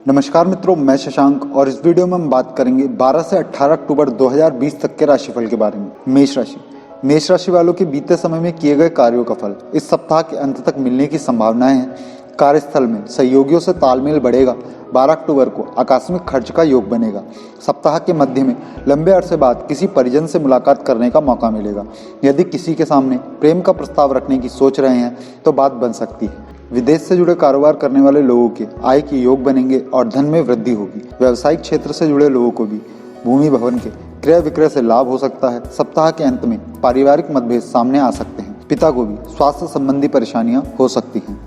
नमस्कार मित्रों, मैं शशांक और इस वीडियो में हम बात करेंगे 12 से 18 अक्टूबर 2020 तक के राशिफल के बारे में। मेष राशि वालों के बीते समय में किए गए कार्यों का फल इस सप्ताह के अंत तक मिलने की संभावनाएं हैं। कार्यस्थल में सहयोगियों से तालमेल बढ़ेगा। 12 अक्टूबर को आकस्मिक खर्च का योग बनेगा। सप्ताह के मध्य में लंबे अरसे बाद किसी परिजन से मुलाकात करने का मौका मिलेगा। यदि किसी के सामने प्रेम का प्रस्ताव रखने की सोच रहे हैं तो बात बन सकती है। विदेश से जुड़े कारोबार करने वाले लोगों के आय के योग बनेंगे और धन में वृद्धि होगी। व्यावसायिक क्षेत्र से जुड़े लोगों को भी भूमि भवन के क्रय विक्रय से लाभ हो सकता है। सप्ताह के अंत में पारिवारिक मतभेद सामने आ सकते हैं। पिता को भी स्वास्थ्य संबंधी परेशानियां हो सकती हैं।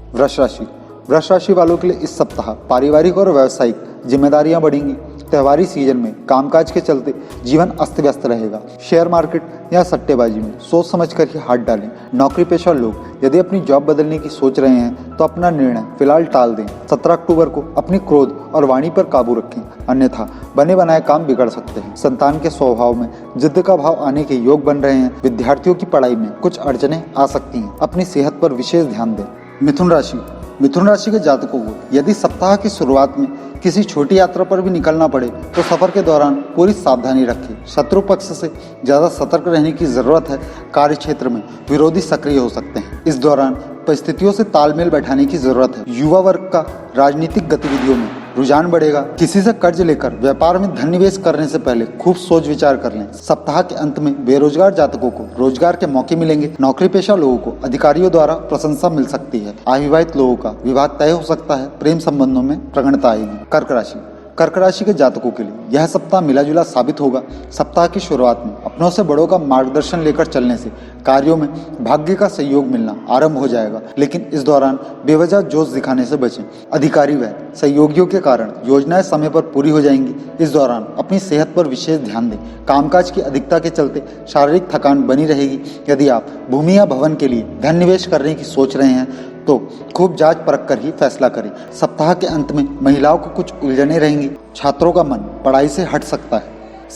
वृष राशि वालों के लिए इस सप्ताह पारिवारिक और व्यावसायिक जिम्मेदारियां बढ़ेंगी। त्योहारी सीजन में कामकाज के चलते जीवन अस्त व्यस्त रहेगा। शेयर मार्केट या सट्टेबाजी में सोच समझ कर ही हाथ डालें। नौकरी पेशा लोग यदि अपनी जॉब बदलने की सोच रहे हैं तो अपना निर्णय फिलहाल टाल दें। 17 अक्टूबर को अपनी क्रोध और वाणी पर काबू रखें, अन्यथा बने बनाए काम बिगड़ सकते हैं। संतान के स्वभाव में जिद्द का भाव आने के योग बन रहे हैं। विद्यार्थियों की पढ़ाई में कुछ अड़चनें आ सकती हैं। अपनी सेहत पर विशेष ध्यान दें। मिथुन राशि के जातकों को यदि सप्ताह की शुरुआत में किसी छोटी यात्रा पर भी निकलना पड़े तो सफर के दौरान पूरी सावधानी रखें। शत्रु पक्ष से ज्यादा सतर्क रहने की जरूरत है। कार्य क्षेत्र में विरोधी सक्रिय हो सकते हैं। इस दौरान परिस्थितियों से तालमेल बैठाने की जरूरत है। युवा वर्ग का राजनीतिक गतिविधियों में रुझान बढ़ेगा। किसी से कर्ज लेकर व्यापार में धन निवेश करने से पहले खूब सोच विचार कर लें। सप्ताह के अंत में बेरोजगार जातकों को रोजगार के मौके मिलेंगे। नौकरी पेशा लोगों को अधिकारियों द्वारा प्रशंसा मिल सकती है। अविवाहित लोगों का विवाह तय हो सकता है। प्रेम संबंधों में प्रगणता आएगी। कर्क राशि के जातकों के लिए यह सप्ताह मिला जुला साबित होगा। सप्ताह की शुरुआत में अपनों से बड़ों का मार्गदर्शन लेकर चलने से कार्यों में भाग्य का सहयोग मिलना आरंभ हो जाएगा, लेकिन इस दौरान बेवजह जोश दिखाने से बचें। अधिकारी व सहयोगियों के कारण योजनाएं समय पर पूरी हो जाएंगी। इस दौरान अपनी सेहत पर विशेष ध्यान दें। कामकाज की अधिकता के चलते शारीरिक थकान बनी रहेगी। यदि आप भूमि या भवन के लिए धन निवेश करने की सोच रहे हैं तो खूब जांच परख कर ही फैसला करें। सप्ताह के अंत में महिलाओं को कुछ उलझने रहेंगी। छात्रों का मन पढ़ाई से हट सकता है।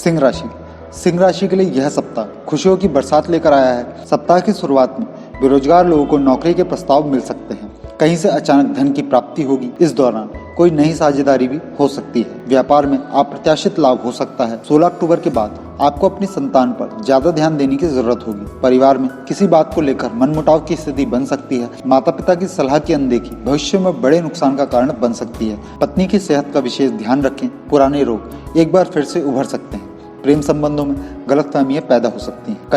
सिंह राशि के लिए यह सप्ताह खुशियों की बरसात लेकर आया है। सप्ताह की शुरुआत में बेरोजगार लोगों को नौकरी के प्रस्ताव मिल सकते हैं। कहीं से अचानक धन की प्राप्ति होगी। इस दौरान कोई नई साझेदारी भी हो सकती है। व्यापार में अप्रत्याशित लाभ हो सकता है। 16 अक्टूबर के बाद आपको अपनी संतान पर ज्यादा ध्यान देने की जरूरत होगी। परिवार में किसी बात को लेकर मनमुटाव की स्थिति बन सकती है। माता पिता की सलाह की अनदेखी भविष्य में बड़े नुकसान का कारण बन सकती है। पत्नी की सेहत का विशेष ध्यान रखें। पुराने रोग एक बार फिर से उभर सकते हैं। प्रेम संबंधों में गलतफहमियां पैदा हो सकती हैं।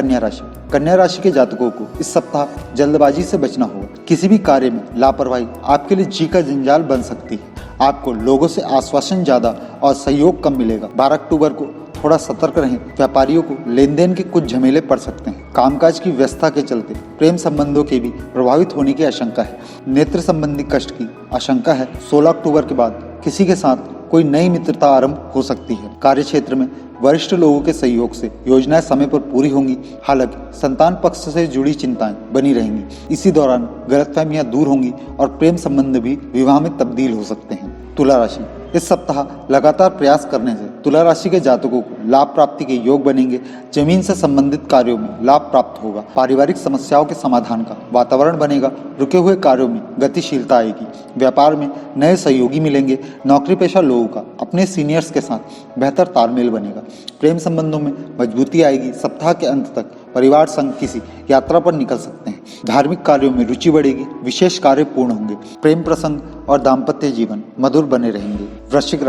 कन्या राशि के जातकों को इस सप्ताह जल्दबाजी से बचना होगा। किसी भी कार्य में लापरवाही आपके लिए जी का जंजाल बन सकती है। आपको लोगों से आश्वासन ज्यादा और सहयोग कम मिलेगा। 12 अक्टूबर को थोड़ा सतर्क रहें। व्यापारियों को लेन देन के कुछ झमेले पड़ सकते हैं। कामकाज की व्यस्तता के चलते प्रेम संबंधों के भी प्रभावित होने की आशंका है। नेत्र संबंधी कष्ट की आशंका है। 16 अक्टूबर के बाद किसी के साथ कोई नई मित्रता आरंभ हो सकती है। कार्य क्षेत्र में वरिष्ठ लोगों के सहयोग से योजनाएं समय पर पूरी होंगी। हालांकि संतान पक्ष से जुड़ी चिंताएं बनी रहेंगी। इसी दौरान गलतफहमियां दूर होंगी और प्रेम संबंध भी विवाह में तब्दील हो सकते हैं। तुला राशि इस सप्ताह लगातार प्रयास करने से तुला राशि के जातकों को लाभ प्राप्ति के योग बनेंगे। जमीन से संबंधित कार्यों में लाभ प्राप्त होगा। पारिवारिक समस्याओं के समाधान का वातावरण बनेगा। रुके हुए कार्यों में गतिशीलता आएगी। व्यापार में नए सहयोगी मिलेंगे। नौकरी पेशा लोगों का अपने सीनियर्स के साथ बेहतर तालमेल बनेगा। प्रेम संबंधों में मजबूती आएगी। सप्ताह के अंत तक परिवार संग किसी यात्रा पर निकल सकते हैं। धार्मिक कार्यों में रुचि बढ़ेगी। विशेष कार्य पूर्ण होंगे। प्रेम प्रसंग और दाम्पत्य जीवन मधुर बने रहेंगे। वृश्चिक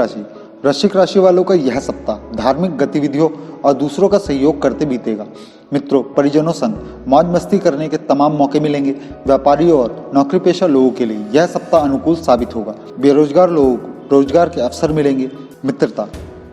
राशि वालों का यह सप्ताह धार्मिक गतिविधियों और दूसरों का सहयोग करते बीतेगा। मित्रों परिजनों संग मौज मस्ती करने के तमाम मौके मिलेंगे। व्यापारियों और नौकरी पेशा लोगों के लिए यह सप्ताह अनुकूल साबित होगा। बेरोजगार लोगों को रोजगार के अवसर मिलेंगे। मित्रता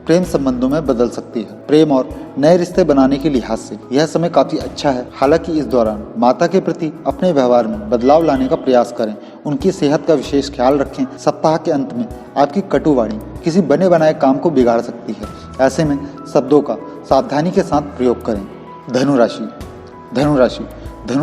प्रेम संबंधों में बदल सकती है। प्रेम और नए रिश्ते बनाने के लिहाज से यह समय काफी अच्छा है। हालांकि इस दौरान माता के प्रति अपने व्यवहार में बदलाव लाने का प्रयास करें। उनकी सेहत का विशेष ख्याल रखें। सप्ताह के अंत में आपकी कटु वाणी किसी बने बनाए काम को बिगाड़ सकती है। ऐसे में शब्दों का सावधानी के साथ प्रयोग करें। धनु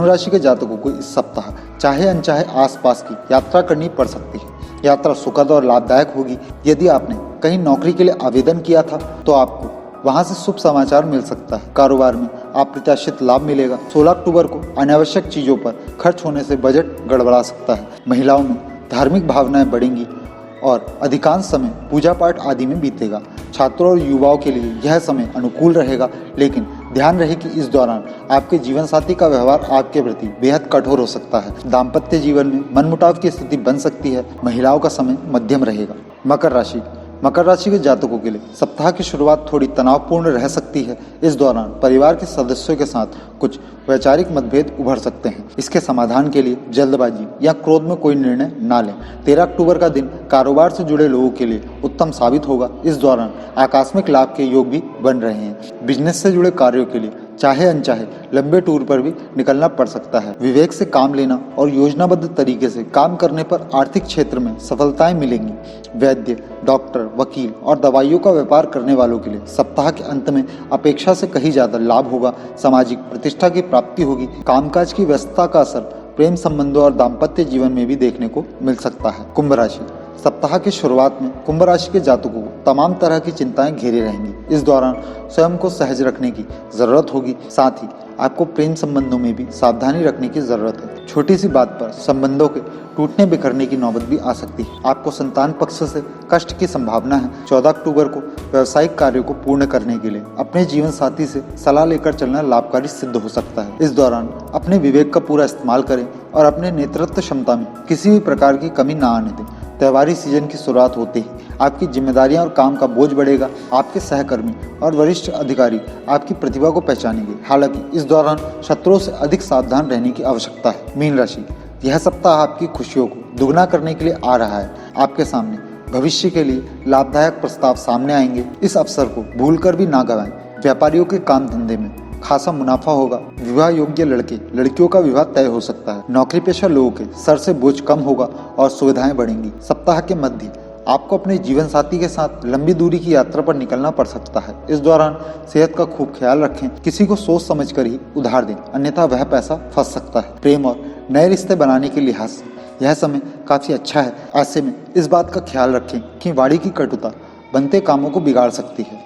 राशि के जातकों को इस सप्ताह चाहे अनचाहे आसपास की यात्रा करनी पड़ सकती है। यात्रा सुखद और लाभदायक होगी। यदि आपने कहीं नौकरी के लिए आवेदन किया था तो आपको वहां से शुभ समाचार मिल सकता है। कारोबार में अप्रत्याशित लाभ मिलेगा। 16 अक्टूबर को अनावश्यक चीजों पर खर्च होने से बजट गड़बड़ा सकता है। महिलाओं में धार्मिक भावनाएं बढ़ेंगी और अधिकांश समय पूजा पाठ आदि में बीतेगा। छात्रों और युवाओं के लिए यह समय अनुकूल रहेगा, लेकिन ध्यान रहे कि इस दौरान आपके जीवन साथी का व्यवहार आपके प्रति बेहद कठोर हो सकता है। दाम्पत्य जीवन में मनमुटाव की स्थिति बन सकती है। महिलाओं का समय मध्यम रहेगा। मकर राशि के जातकों के लिए सप्ताह की शुरुआत थोड़ी तनावपूर्ण रह सकती है। इस दौरान परिवार के सदस्यों के साथ कुछ वैचारिक मतभेद उभर सकते हैं। इसके समाधान के लिए जल्दबाजी या क्रोध में कोई निर्णय ना लें। 13 अक्टूबर का दिन कारोबार से जुड़े लोगों के लिए उत्तम साबित होगा। इस दौरान आकस्मिक लाभ के योग भी बन रहे हैं। बिजनेस से जुड़े कार्यों के लिए चाहे अनचाहे लंबे टूर पर भी निकलना पड़ सकता है। विवेक से काम लेना और योजनाबद्ध तरीके से काम करने पर आर्थिक क्षेत्र में सफलताएं मिलेंगी। वैद्य, डॉक्टर, वकील और दवाइयों का व्यापार करने वालों के लिए सप्ताह के अंत में अपेक्षा से कहीं ज्यादा लाभ होगा। सामाजिक प्रतिष्ठा की प्राप्ति होगी। कामकाज की व्यस्तता का असर प्रेम संबंधों और दाम्पत्य जीवन में भी देखने को मिल सकता है। कुंभ राशि सप्ताह की शुरुआत में कुंभ राशि के जातकों को तमाम तरह की चिंताएं घेरे रहेंगी। इस दौरान स्वयं को सहज रखने की जरूरत होगी। साथ ही आपको प्रेम संबंधों में भी सावधानी रखने की जरूरत है। छोटी सी बात पर संबंधों के टूटने बिखरने की नौबत भी आ सकती है। आपको संतान पक्ष से कष्ट की संभावना है। 14 अक्टूबर को व्यावसायिक कार्यों को पूर्ण करने के लिए अपने जीवन साथी से सलाह लेकर चलना लाभकारी सिद्ध हो सकता है। इस दौरान अपने विवेक का पूरा इस्तेमाल करें और अपने नेतृत्व क्षमता में किसी भी प्रकार की कमी ना आने दें। त्योहारी सीजन की शुरुआत होते ही आपकी जिम्मेदारियां और काम का बोझ बढ़ेगा। आपके सहकर्मी और वरिष्ठ अधिकारी आपकी प्रतिभा को पहचानेंगे। हालांकि इस दौरान शत्रुओं से अधिक सावधान रहने की आवश्यकता है। मीन राशि यह सप्ताह आपकी खुशियों को दुगना करने के लिए आ रहा है। आपके सामने भविष्य के लिए लाभदायक प्रस्ताव सामने आएंगे। इस अवसर को भूलकर भी ना गंवाएं। व्यापारियों के काम धंधे में खासा मुनाफा होगा। विवाह योग्य लड़के लड़कियों का विवाह तय हो सकता है। नौकरी पेशा लोगों के सर से बोझ कम होगा और सुविधाएं बढ़ेंगी। सप्ताह के मध्य आपको अपने जीवन साथी के साथ लंबी दूरी की यात्रा पर निकलना पड़ सकता है। इस दौरान सेहत का खूब ख्याल रखें। किसी को सोच समझ कर ही उधार दें, अन्यथा वह पैसा फंस सकता है। प्रेम और नए रिश्ते बनाने के लिहाज से यह समय काफी अच्छा है। ऐसे में इस बात का ख्याल रखें कि वाणी की कटुता बनते कामों को बिगाड़ सकती है।